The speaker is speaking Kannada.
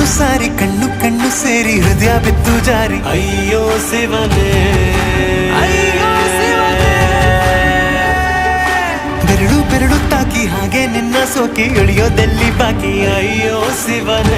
ಕಣ್ಣು ಸಾರಿ ಕಣ್ಣು ಕಣ್ಣು ಸೇರಿ ಹೃದಯ ಬಿತ್ತು ಜಾರಿ ಅಯ್ಯೋ ಶಿವನೇ ಬೆರಳು ಬೆರಳು ತಾಕಿ ಹಾಗೆ ನಿನ್ನ ಸೋಕಿ ಇಳಿಯೋದೆಲ್ಲಿ ಬಾಕಿ ಅಯ್ಯೋ ಶಿವನೇ